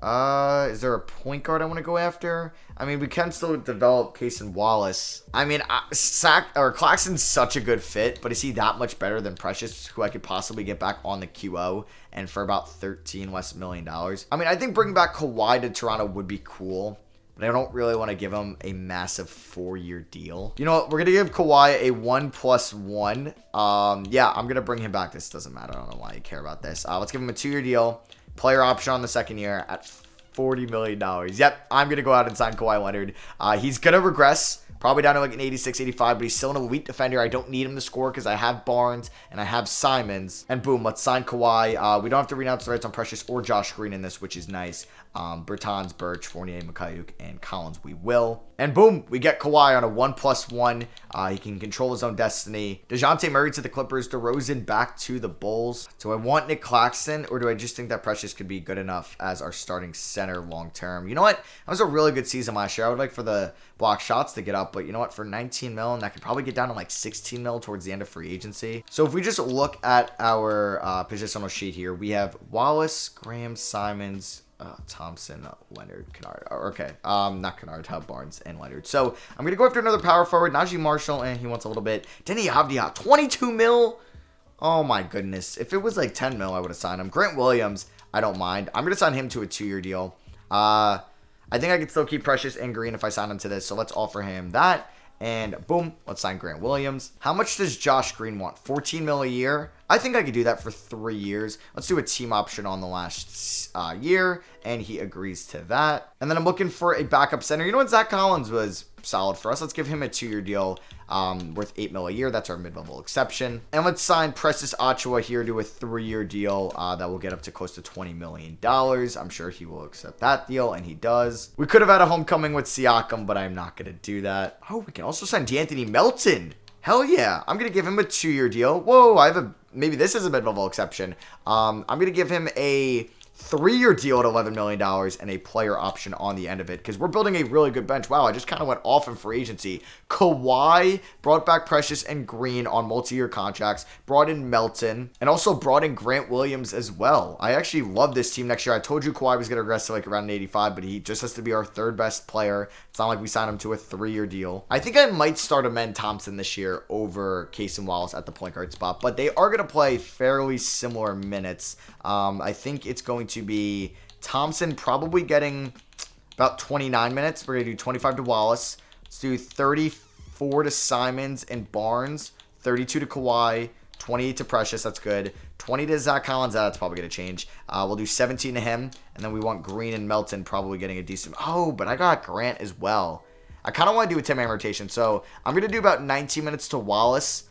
Is there a point guard I want to go after? I mean, we can still develop Cason Wallace. I mean, Claxton's such a good fit, but is he that much better than Precious, who I could possibly get back on the QO and for about $13 less million? I mean, I think bringing back Kawhi to Toronto would be cool, but I don't really want to give him a massive 4-year deal. You know what? We're going to give Kawhi a 1+1. Yeah, I'm going to bring him back. This doesn't matter. I don't know why you care about this. Let's give him a 2-year deal. Player option on the 2nd year at $40 million. Yep, I'm going to go out and sign Kawhi Leonard. He's going to regress, probably down to like an 86, 85, but he's still an elite defender. I don't need him to score because I have Barnes and I have Simons. And boom, let's sign Kawhi. We don't have to renounce the rights on Precious or Josh Green in this, which is nice. Bertans, Birch, Fournier, Mikhailiuk, and Collins, we will. And boom, we get Kawhi on a 1+1. He can control his own destiny. DeJounte Murray to the Clippers. DeRozan back to the Bulls. Do I want Nick Claxton, or do I just think that Precious could be good enough as our starting center long term? You know what? That was a really good season last year. I would like for the block shots to get up, but you know what? For 19 mil, and that could probably get down to like 16 mil towards the end of free agency. So if we just look at our positional sheet here, we have Wallace, Graham, Simons, Thompson, Leonard, Kennard. Okay, not Kennard, Barnes, and Leonard. So I'm gonna go after another power forward, Najee Marshall, and he wants a little bit. Denny Avdia, 22 mil. Oh my goodness! If it was like 10 mil, I would have signed him. Grant Williams, I don't mind. I'm gonna sign him to a 2-year deal. I I think I can still keep Precious and Green if I sign him to this. So let's offer him that. And boom, let's sign Grant Williams. How much does Josh Green want? 14 mil a year? I think I could do that for 3 years. Let's do a team option on the last year. And he agrees to that. And then I'm looking for a backup center. You know what? Zach Collins was solid for us. Let's give him a 2-year deal worth 8 mil a year. That's our mid-level exception. And let's sign Precious Achiuwa here to a 3-year deal that will get up to close to $20 million. I'm sure he will accept that deal, and he does. We could have had a homecoming with Siakam, but I'm not going to do that. Oh, we can also sign D'Anthony Melton. Hell yeah. I'm going to give him a 2-year deal. Whoa, maybe this is a mid-level exception. I'm going to give him a 3-year deal at $11 million and a player option on the end of it because we're building a really good bench. Wow, I just kind of went off in free agency. Kawhi brought back Precious and Green on multi-year contracts, brought in Melton, and also brought in Grant Williams as well. I actually love this team next year. I told you Kawhi was going to regress to like around an 85, but he just has to be our 3rd best player. It's not like we signed him to a 3-year deal. I think I might start Amen Thompson this year over Case and Wallace at the point guard spot, but they are going to play fairly similar minutes. I think it's going to be Thompson probably getting about 29 minutes. We're going to do 25 to Wallace. Let's do 34 to Simons and Barnes, 32 to Kawhi, 28 to Precious. That's good. 20 to Zach Collins. That's probably going to change. We'll do 17 to him. And then we want Green and Melton probably getting a decent. Oh, but I got Grant as well. I kind of want to do a 10-man rotation. So I'm going to do about 19 minutes to Wallace.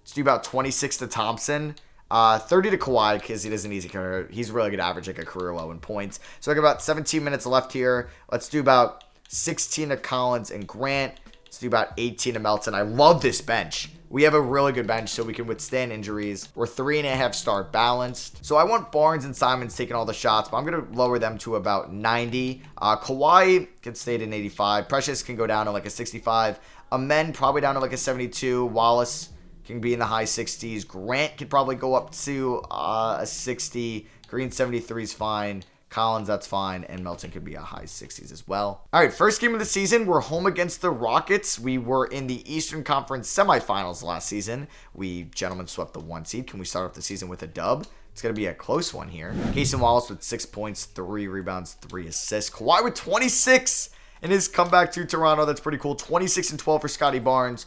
Let's do about 26 to Thompson. 30 to Kawhi because he doesn't easy career. He's really good average, like a career low in points. So I got about 17 minutes left here. Let's do about 16 to Collins and Grant. Let's do about 18 to Melton. I love this bench. We have a really good bench so we can withstand injuries. We're 3.5 star balanced. So I want Barnes and Simons taking all the shots, but I'm going to lower them to about 90. Kawhi can stay at an 85. Precious can go down to like a 65. Amen probably down to like a 72. Wallace can be in the high 60s. Grant could probably go up to a 60. Green 73 is fine. Collins, that's fine. And Melton could be a high 60s as well. All right, first game of the season. We're home against the Rockets. We were in the Eastern Conference semifinals last season. We, gentlemen, swept the 1 seed. Can we start off the season with a dub? It's going to be a close one here. Case and Wallace with 6 points, 3 rebounds, 3 assists. Kawhi with 26 in his comeback to Toronto. That's pretty cool. 26 and 12 for Scotty Barnes.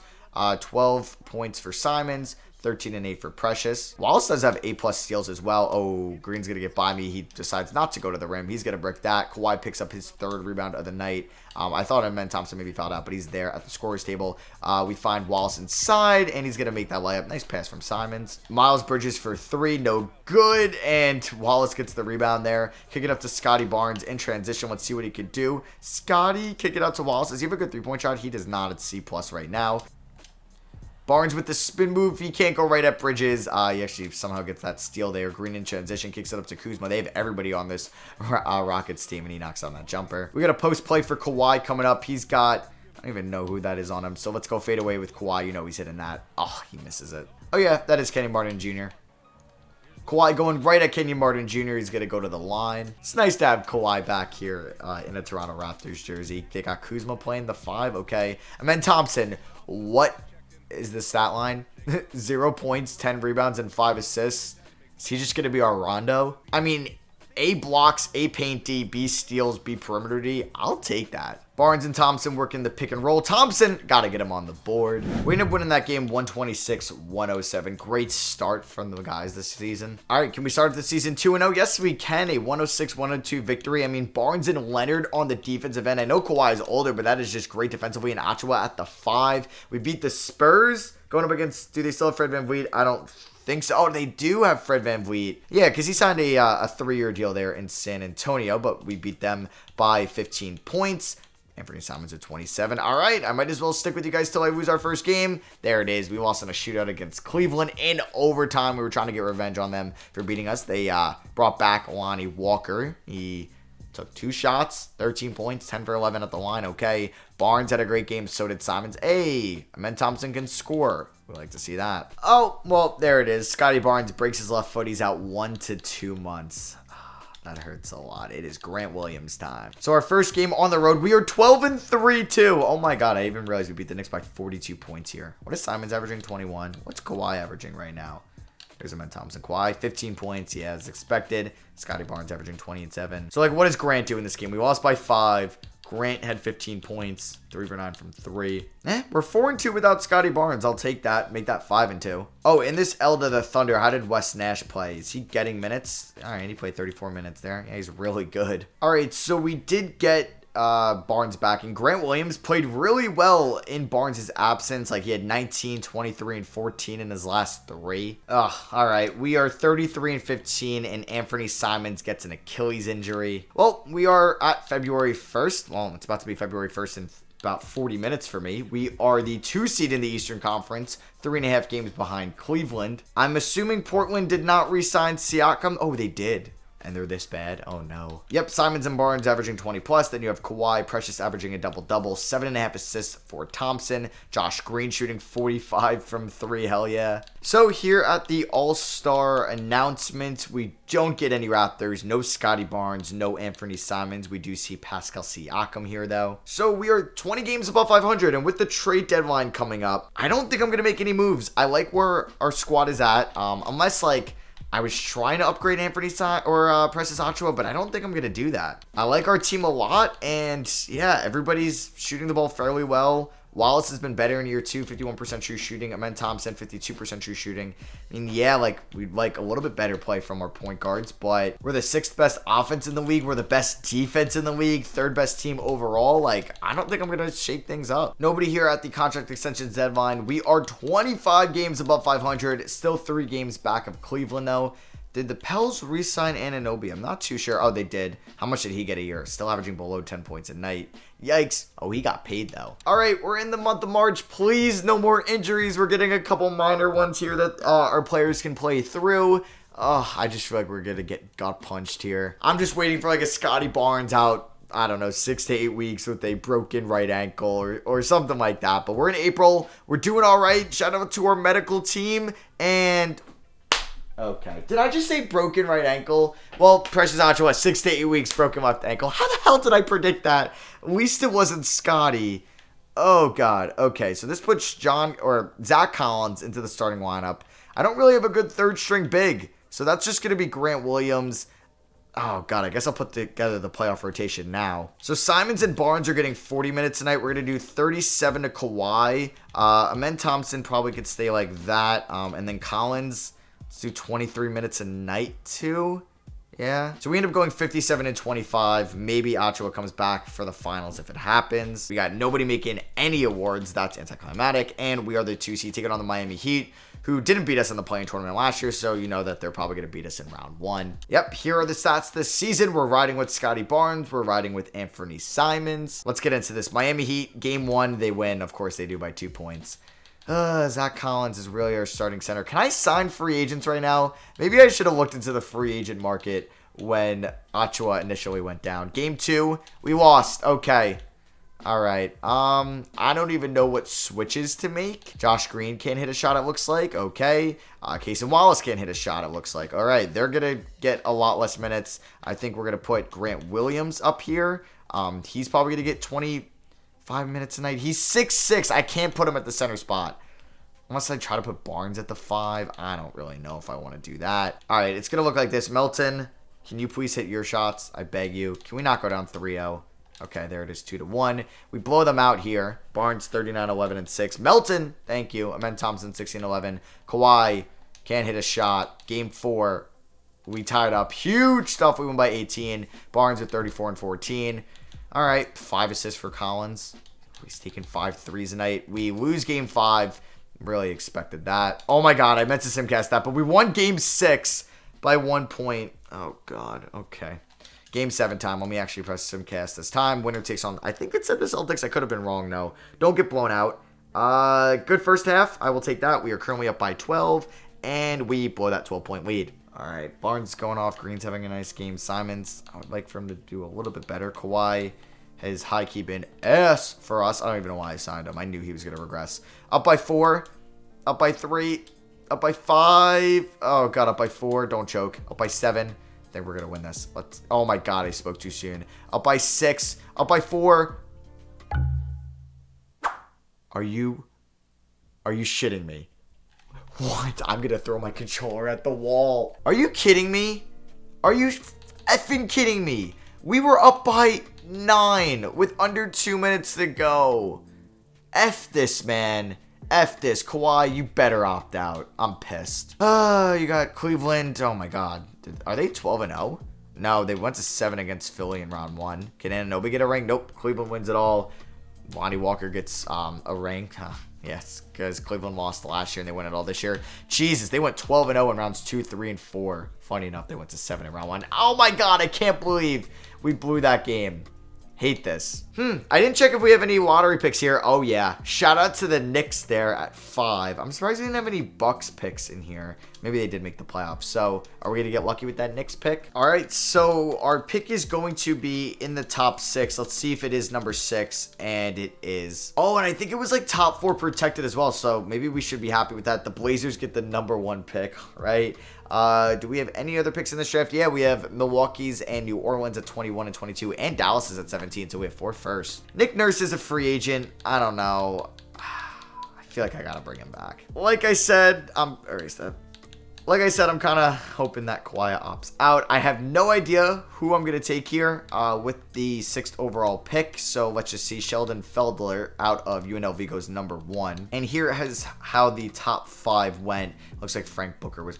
12 points for Simons, 13 and 8 for Precious. Wallace does have A+ steals as well. Oh, Green's going to get by me. He decides not to go to the rim. He's going to brick that. Kawhi picks up his 3rd rebound of the night. I thought Amen Thompson maybe fouled out, but he's there at the scorer's table. We find Wallace inside, and he's going to make that layup. Nice pass from Simons. Miles Bridges for 3, no good, and Wallace gets the rebound there. Kick it up to Scotty Barnes in transition. Let's see what he could do. Scotty, kick it out to Wallace. Does he have a good 3-point shot? He does not. It's C+ right now. Barnes with the spin move. He can't go right at Bridges. He actually somehow gets that steal there. Green in transition. Kicks it up to Kuzma. They have everybody on this Rockets team, and he knocks down that jumper. We got a post play for Kawhi coming up. He's got... I don't even know who that is on him. So let's go fade away with Kawhi. You know he's hitting that. Oh, he misses it. Oh, yeah. That is Kenny Martin Jr. Kawhi going right at Kenyon Martin Jr. He's going to go to the line. It's nice to have Kawhi back here in a Toronto Raptors jersey. They got Kuzma playing the 5. Okay. And then Thompson. What is the stat line? 0 points, 10 rebounds, and 5 assists. Is he just going to be our Rondo? I mean, A blocks, A paint D, B steals, B perimeter D. I'll take that. Barnes and Thompson working the pick and roll. Thompson, got to get him on the board. We ended up winning that game 126-107. Great start from the guys this season. All right, can we start the season 2-0? Yes, we can. A 106-102 victory. I mean, Barnes and Leonard on the defensive end. I know Kawhi is older, but that is just great defensively. And Achiuwa at the 5. We beat the Spurs. Going up against, do they still have Fred VanVleet? I don't think so. Oh, they do have Fred VanVleet. Yeah, because he signed a 3-year deal there in San Antonio, but we beat them by 15 points. Anthony Simons with 27. All right, I might as well stick with you guys till I lose our first game. There it is. We lost in a shootout against Cleveland in overtime. We were trying to get revenge on them for beating us. They brought back Lonnie Walker. He took 2 shots, 13 points, 10 for 11 at the line. Okay, Barnes had a great game. So did Simons. Hey, Amen Thompson can score. We like to see that. Oh, well, there it is. Scotty Barnes breaks his left foot. He's out 1 to 2 months. That hurts a lot. It is Grant Williams time. So our first game on the road, we are 12-3 too. Oh my God, I even realized we beat the Knicks by 42 points here. What is Simons averaging? 21. What's Kawhi averaging right now? There's Amen Thompson. Kawhi, 15 points. Yeah, as expected. Scotty Barnes averaging 20 and 7. So, like, what does Grant do in this game? We lost by 5. Grant had 15 points. 3 for 9 from 3. We're 4 and 2 without Scotty Barnes. I'll take that. Make that 5 and 2. Oh, in this L to the Thunder, how did Wes Nash play? Is he getting minutes? All right, he played 34 minutes there. Yeah, he's really good. All right, so we did get Barnes back, and Grant Williams played really well in Barnes' absence. Like, he had 19, 23, and 14 in his last 3. All right, we are 33 and 15, and Anthony Simons gets an Achilles injury. Well, we are at February 1st. Well, it's about to be February 1st in about 40 minutes for me. We are the 2 seed in the Eastern Conference, 3.5 games behind Cleveland. I'm assuming Portland did not re-sign Siakam. Oh, they did. And they're this bad? Oh, no. Yep, Simons and Barnes averaging 20 plus. Then you have Kawhi Precious averaging a double-double. 7.5 assists for Thompson. Josh Green shooting 45 from 3. Hell yeah. So here at the All-Star announcement, we don't get any Raptors. No Scotty Barnes. No Anthony Simons. We do see Pascal Siakam here, though. So we are 20 games above 500. And with the trade deadline coming up, I don't think I'm going to make any moves. I like where our squad is at. Unless, like, I was trying to upgrade Anthony or Precious Achiuwa, but I don't think I'm going to do that. I like our team a lot, and yeah, everybody's shooting the ball fairly well. Wallace has been better in year 2, 51% true shooting. Amen Thompson, 52% true shooting. I mean, yeah, like, we'd like a little bit better play from our point guards, but we're the 6th best offense in the league. We're the best defense in the league, 3rd best team overall. Like, I don't think I'm going to shake things up. Nobody here at the contract extensions deadline. We are 25 games above 500, still 3 games back of Cleveland, though. Did the Pels re-sign Anunoby? I'm not too sure. Oh, they did. How much did he get a year? Still averaging below 10 points a night. Yikes. Oh, he got paid, though. All right, we're in the month of March. Please, no more injuries. We're getting a couple minor ones here that our players can play through. Oh, I just feel like we're going to get gut punched here. I'm just waiting for, like, a Scotty Barnes out, I don't know, 6 to 8 weeks with a broken right ankle or something like that. But we're in April. We're doing all right. Shout out to our medical team. And okay. Did I just say broken right ankle? Well, Precious Achiuwa, 6 to 8 weeks, broken left ankle. How the hell did I predict that? At least it wasn't Scotty. Oh, God. Okay, so this puts Zach Collins into the starting lineup. I don't really have a good 3rd string big, so that's just going to be Grant Williams. Oh, God, I guess I'll put together the playoff rotation now. So Simons and Barnes are getting 40 minutes tonight. We're going to do 37 to Kawhi. Amen Thompson probably could stay like that. And then Collins, let's do 23 minutes a night too. Yeah. So we end up going 57 and 25. Maybe Achiuwa comes back for the finals if it happens. We got nobody making any awards. That's anticlimactic. And we are the 2 seed taking on the Miami Heat, who didn't beat us in the play-in tournament last year, so you know that they're probably going to beat us in round 1. Yep, here are the stats this season. We're riding with Scotty Barnes. We're riding with Anthony Simons. Let's get into this. Miami Heat, game 1, they win. Of course, they do by 2 points. Zach Collins is really our starting center. Can I sign free agents right now? Maybe I should have looked into the free agent market when Achiuwa initially went down. Game 2, we lost. Okay. All right. I don't even know what switches to make. Josh Green can't hit a shot, it looks like. Okay. Casey Wallace can't hit a shot, it looks like. All right. They're going to get a lot less minutes. I think we're going to put Grant Williams up here. He's probably going to get 25 minutes a night. He's 6'6". I can't put him at the center spot. Unless I try to put Barnes at the 5. I don't really know if I want to do that. All right. It's going to look like this. Melton, can you please hit your shots? I beg you. Can we not go down 3-0? Okay, there it is, 2-1. We blow them out here. Barnes, 39, 11, and 6. Melton, thank you. Amen Thompson, 16, 11. Kawhi, can't hit a shot. Game 4, we tied up. Huge stuff. We won by 18. Barnes with 34 and 14. All right, 5 assists for Collins. He's taking 5 threes a night. We lose game 5. Really expected that. Oh, my God, I meant to simcast that. But we won game 6 by 1 point. Oh, God, okay. Game 7 time. Let me actually press simcast this time. Winner takes on, I think it said the Celtics. I could have been wrong, though. Don't get blown out. Good first half. I will take that. We are currently up by 12, and we blow that 12-point lead. All right. Barnes going off. Green's having a nice game. Simons, I would like for him to do a little bit better. Kawhi has high-key been S for us. I don't even know why I signed him. I knew he was going to regress. Up by 4. Up by 3. Up by 5. Oh, God. Up by 4. Don't choke. Up by 7. I think we're going to win this. Oh my God, I spoke too soon. Up by 6. Up by 4. Are you shitting me? What? I'm gonna throw my controller at the wall. Are you kidding me? Are you effing kidding me? We were up by 9 with under 2 minutes to go. F this, man. F this. Kawhi, you better opt out. I'm pissed. You got Cleveland. Oh my god. Are they 12-0? No, they went to 7 against Philly in round 1. Can Anunoby get a ring? Nope. Cleveland wins it all. Lonnie Walker gets a ring. Yes, because Cleveland lost last year and they win it all this year. Jesus, they went 12-0 in rounds 2, 3, and 4. Funny enough, they went to 7 in round 1. Oh my god, I can't believe we blew that game. Hate this. I didn't check if we have any lottery picks here. Oh, yeah. Shout out to the Knicks there at 5. I'm surprised we didn't have any Bucks picks in here. Maybe they did make the playoffs. So, are we going to get lucky with that Knicks pick? All right, so our pick is going to be in the top 6. Let's see if it is number 6, and it is. Oh, and I think it was like top 4 protected as well, so maybe we should be happy with that. The Blazers get the number 1 pick, right? Do we have any other picks in this draft? Yeah, we have Milwaukee's and New Orleans at 21 and 22, and Dallas is at 17, so we have 4 first. Nick Nurse is a free agent. I don't know. I feel like I gotta bring him back. Like I said, I'm kind of hoping that Kawhi opts out. I have no idea who I'm going to take here with the 6th overall pick. So let's just see. Sheldon Feldler out of UNLV goes number 1. And here is how the top 5 went. Looks like Frank Booker was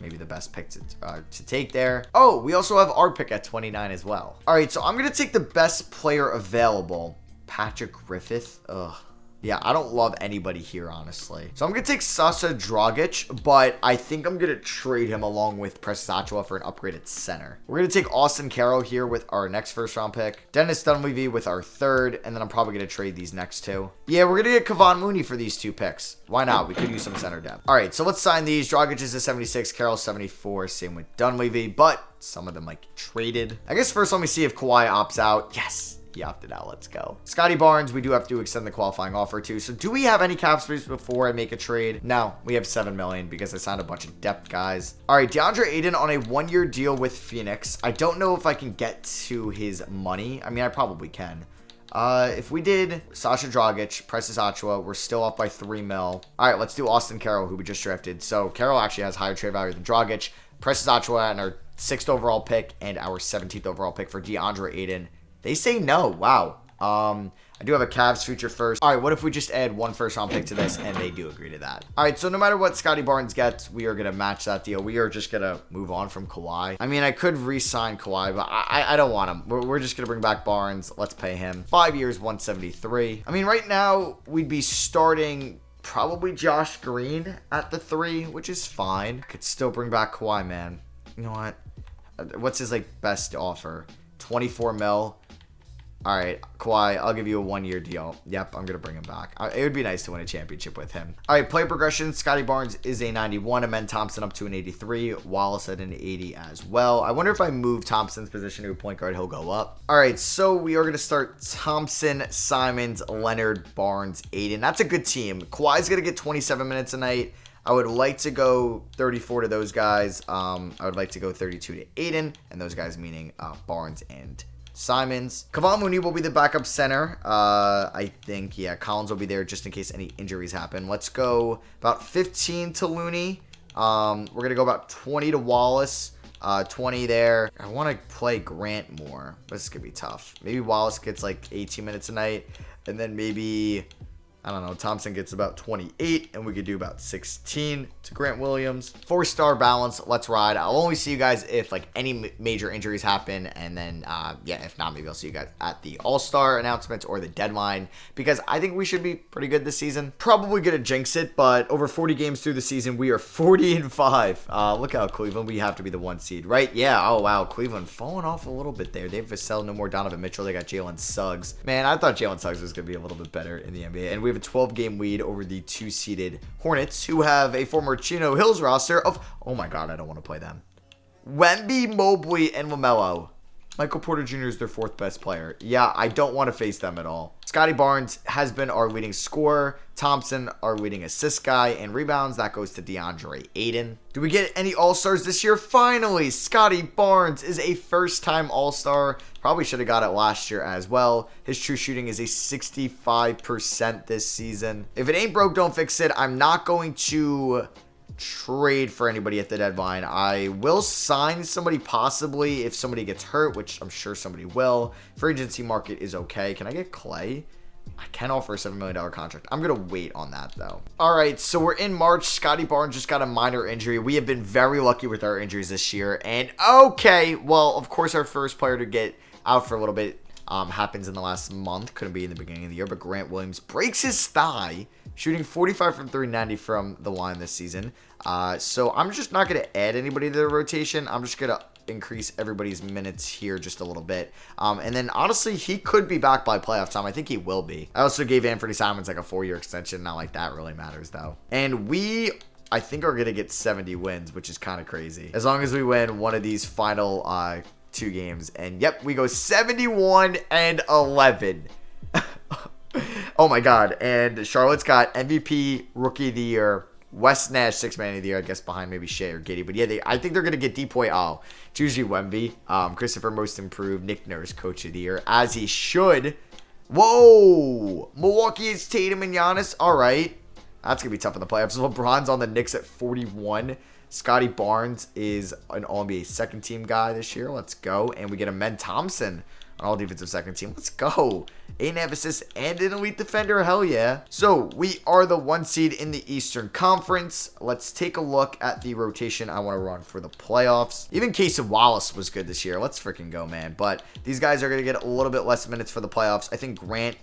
maybe the best pick to take there. Oh, we also have our pick at 29 as well. All right, so I'm going to take the best player available. Patrick Griffith. Ugh. Yeah, I don't love anybody here, honestly. So I'm going to take Sasha Dragic, but I think I'm going to trade him along with Precious Achiuwa for an upgraded center. We're going to take Austin Carroll here with our next first-round pick. Dennis Dunleavy with our 3rd, and then I'm probably going to trade these next 2. Yeah, we're going to get Kevon Mooney for these 2 picks. Why not? We could use some center depth. All right, so let's sign these. Dragic is a 76, Carroll 74, same with Dunleavy, but some of them might get traded. I guess first let me see if Kawhi opts out. Yes. He opted out. Let's go. Scotty Barnes, we do have to extend the qualifying offer to. So do we have any cap space before I make a trade? No, we have $7 million because I signed a bunch of depth guys. All right, DeAndre Ayton on a 1-year deal with Phoenix. I don't know if I can get to his money. I mean, I probably can. If we did Sasha Dragic, Precious Achiuwa, we're still up by $3 million. All right, let's do Austin Carroll, who we just drafted. So Carroll actually has higher trade value than Dragic. Precious Achiuwa and our 6th overall pick and our 17th overall pick for DeAndre Ayton. They say no. Wow. I do have a Cavs future first. All right, what if we just add 1 first-round pick to this, and they do agree to that? All right, so no matter what Scotty Barnes gets, we are going to match that deal. We are just going to move on from Kawhi. I mean, I could re-sign Kawhi, but I don't want him. We're just going to bring back Barnes. Let's pay him. 5 years, 173. I mean, right now, we'd be starting probably Josh Green at the 3, which is fine. Could still bring back Kawhi, man. You know what? What's his, best offer? 24 mil. All right, Kawhi, I'll give you a 1-year deal. Yep, I'm going to bring him back. It would be nice to win a championship with him. All right, play progression. Scotty Barnes is a 91. Amen Thompson up to an 83. Wallace at an 80 as well. I wonder if I move Thompson's position to a point guard, he'll go up. All right, so we are going to start Thompson, Simons, Leonard, Barnes, Ayton. That's a good team. Kawhi's going to get 27 minutes a night. I would like to go 34 to those guys. I would like to go 32 to Ayton, and those guys meaning Barnes and Simons. Kevon Mooney will be the backup center. I think, yeah, Collins will be there just in case any injuries happen. Let's go about 15 to Looney. We're going to go about 20 to Wallace. 20 there. I want to play Grant more. This is going to be tough. Maybe Wallace gets 18 minutes a night. And then maybe, I don't know, Thompson gets about 28, and we could do about 16 to Grant Williams. 4-star balance. Let's ride. I'll only see you guys if any major injuries happen, and then yeah, if not, maybe I'll see you guys at the All-Star announcements or the deadline, because I think we should be pretty good this season. Probably gonna jinx it, but over 40 games through the season, we are 40-5. Look how Cleveland, we have to be the 1 seed, right? Yeah. Oh wow, Cleveland falling off a little bit there. They have Vassell, no more Donovan Mitchell. They got Jalen Suggs. Man, I thought Jalen Suggs was gonna be a little bit better in the NBA, and we have a 12-game lead over the 2-seeded Hornets, who have a former Chino Hills roster of, oh my god, I don't want to play them. Wemby, Mobley, and LaMelo. Michael Porter Jr. is their 4th best player. Yeah, I don't want to face them at all. Scotty Barnes has been our leading scorer. Thompson, our leading assist guy. And rebounds, that goes to DeAndre Ayton. Do we get any All-Stars this year? Finally, Scotty Barnes is a first-time All-Star. Probably should have got it last year as well. His true shooting is a 65% this season. If it ain't broke, don't fix it. I'm not going to trade for anybody at the deadline. I will sign somebody possibly if somebody gets hurt, which I'm sure somebody will. Free agency market is okay. Can I get Clay? I can offer a $7 million contract. I'm going to wait on that, though. All right, so we're in March. Scotty Barnes just got a minor injury. We have been very lucky with our injuries this year. And, okay, well, of course, our first player to get out for a little bit happens in the last month. Couldn't be in the beginning of the year, but Grant Williams breaks his thigh, shooting 45 from 390 from the line this season. So I'm just not going to add anybody to the rotation. I'm just going to increase everybody's minutes here just a little bit. And then, honestly, he could be back by playoff time. I think he will be. I also gave Anthony Simons like a 4-year extension. Not like that really matters, though. And I think are going to get 70 wins, which is kind of crazy. As long as we win one of these final 2 games. And, yep, we go 71-11. Oh, my God. And Charlotte's got MVP, Rookie of the Year, Wes Nash, 6th Man of the Year, I guess, behind maybe Shea or Giddy. But, yeah, I think they're going to get Depoy. Oh, it's usually Wemby. Christopher Most Improved, Nick Nurse, Coach of the Year, as he should. Whoa! Milwaukee is Tatum and Giannis. All right. That's going to be tough in the playoffs. LeBron's on the Knicks at 41. Scotty Barnes is an All-NBA second-team guy this year. Let's go. And we get a Men Thompson on all-defensive second team. Let's go. 8.5 assists and an elite defender. Hell yeah. So we are the 1 seed in the Eastern Conference. Let's take a look at the rotation I want to run for the playoffs. Even Casey Wallace was good this year. Let's freaking go, man. But these guys are going to get a little bit less minutes for the playoffs. I think Grant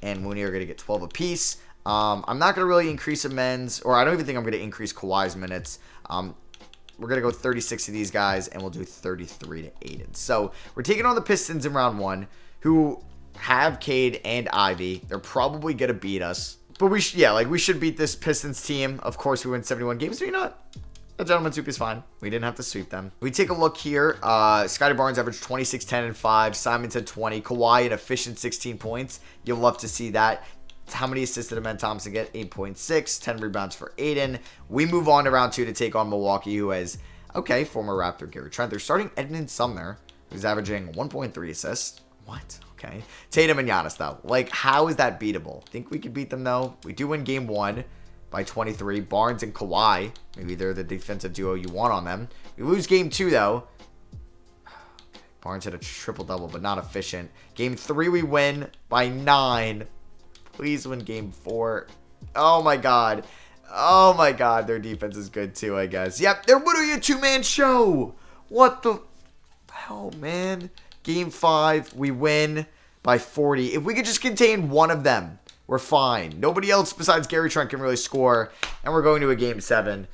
and Mooney are going to get 12 apiece. I'm not going to really increase men's, or I don't even think I'm going to increase Kawhi's minutes. We're going to go 36 of these guys, and we'll do 33 to Aiden. So we're taking on the Pistons in round 1, who have Cade and Ivy. They're probably going to beat us. But we should beat this Pistons team. Of course, we win 71 games. Do you not? A gentleman's sweep is fine. We didn't have to sweep them. We take a look here. Scotty Barnes averaged 26, 10, and 5. Simons had 20. Kawhi an efficient 16 points. You'll love to see that. How many assists did Ben Thompson get? 8.6, 10 rebounds for Aiden. We move on to round 2 to take on Milwaukee, who has, former Raptor Gary Trent. They're starting Edmund Sumner, who's averaging 1.3 assists. What? Okay. Tatum and Giannis, though. Like, how is that beatable? Think we could beat them, though? We do win game 1 by 23. Barnes and Kawhi, maybe they're the defensive duo you want on them. We lose game 2, though. Barnes had a triple-double, but not efficient. Game 3, we win by 9. Please win game 4. Oh, my God. Oh, my God. Their defense is good, too, I guess. Yep, they're literally a 2-man show. What the hell, man? Game 5, we win by 40. If we could just contain one of them, we're fine. Nobody else besides Gary Trent can really score. And we're going to a game 7.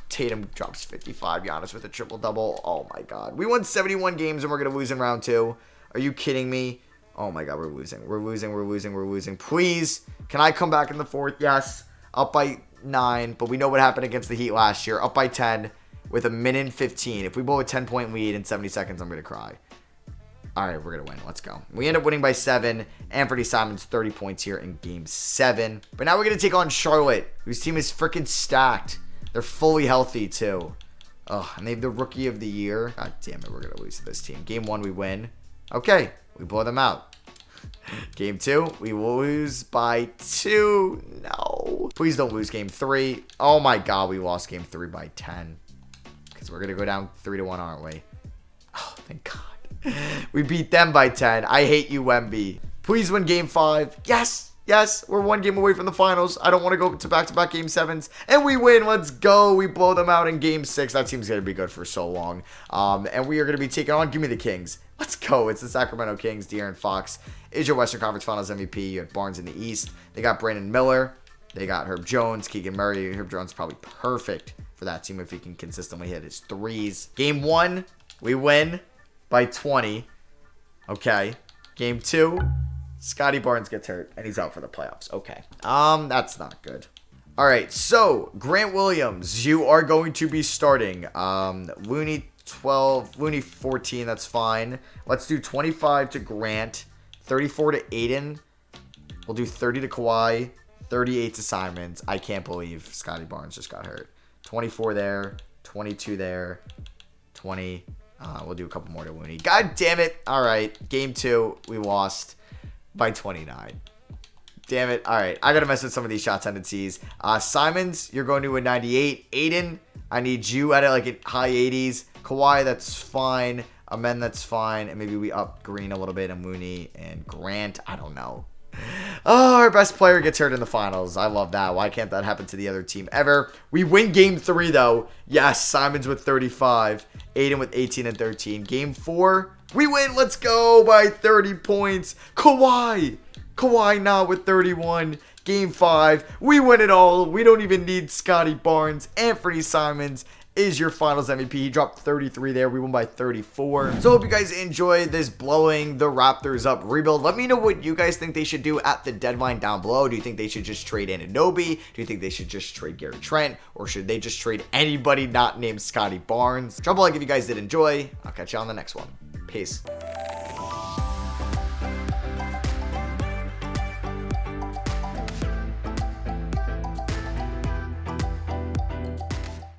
Tatum drops 55. Giannis with a triple-double. Oh, my God. We won 71 games, and we're going to lose in round 2. Are you kidding me? Oh, my God, we're losing. We're losing. Please, can I come back in the 4th? Yes. Up by 9, but we know what happened against the Heat last year. Up by 10 with a minute and 15. If we blow a 10-point lead in 70 seconds, I'm going to cry. All right, we're going to win. Let's go. We end up winning by 7. Anthony Simons, 30 points here in game 7. But now we're going to take on Charlotte, whose team is freaking stacked. They're fully healthy, too. Oh, and they have the Rookie of the Year. God damn it, we're going to lose to this team. Game 1, we win. Okay. We blow them out. Game 2, we lose by 2. No. Please don't lose game 3. Oh, my God. We lost game 3 by 10. Because we're going to go down 3-1, aren't we? Oh, thank God. We beat them by 10. I hate you, Wemby. Please win game 5. Yes. Yes, we're 1 game away from the finals. I don't want to go to back-to-back game 7s. And we win. Let's go. We blow them out in game 6. That team's going to be good for so long. And we are going to be taking on, give me the Kings. Let's go. It's the Sacramento Kings. De'Aaron Fox is your Western Conference Finals MVP. You have Barnes in the East. They got Brandon Miller. They got Herb Jones, Keegan Murray. Herb Jones is probably perfect for that team if he can consistently hit his threes. Game 1, we win by 20. Okay. Game 2, Scotty Barnes gets hurt, and he's out for the playoffs. Okay. That's not good. All right, so Grant Williams, you are going to be starting. Looney 12, Looney 14, that's fine. Let's do 25 to Grant, 34 to Aiden. We'll do 30 to Kawhi, 38 to Simons. I can't believe Scotty Barnes just got hurt. 24 there, 22 there, 20. We'll do a couple more to Looney. God damn it. All right, game 2, we lost by 29. Damn it. All right. I got to mess with some of these shot tendencies. Simons, you're going to a 98. Aiden, I need you at it like at high 80s. Kawhi, that's fine. Amen, that's fine. And maybe we up Green a little bit. And Mooney and Grant. I don't know. Oh, our best player gets hurt in the finals. I love that. Why can't that happen to the other team ever? We win game 3, though. Yes, Simons with 35. Aiden with 18 and 13. Game 4, we win. Let's go by 30 points. Kawhi now with 31. Game 5, we win it all. We don't even need Scotty Barnes. Anthony Simons is your finals MVP. He dropped 33 there. We won by 34. So hope you guys enjoyed this blowing the Raptors up rebuild. Let me know what you guys think they should do at the deadline down below. Do you think they should just trade Anunoby? Do you think they should just trade Gary Trent? Or should they just trade anybody not named Scotty Barnes? Drop a like if you guys did enjoy. I'll catch you on the next one. Peace.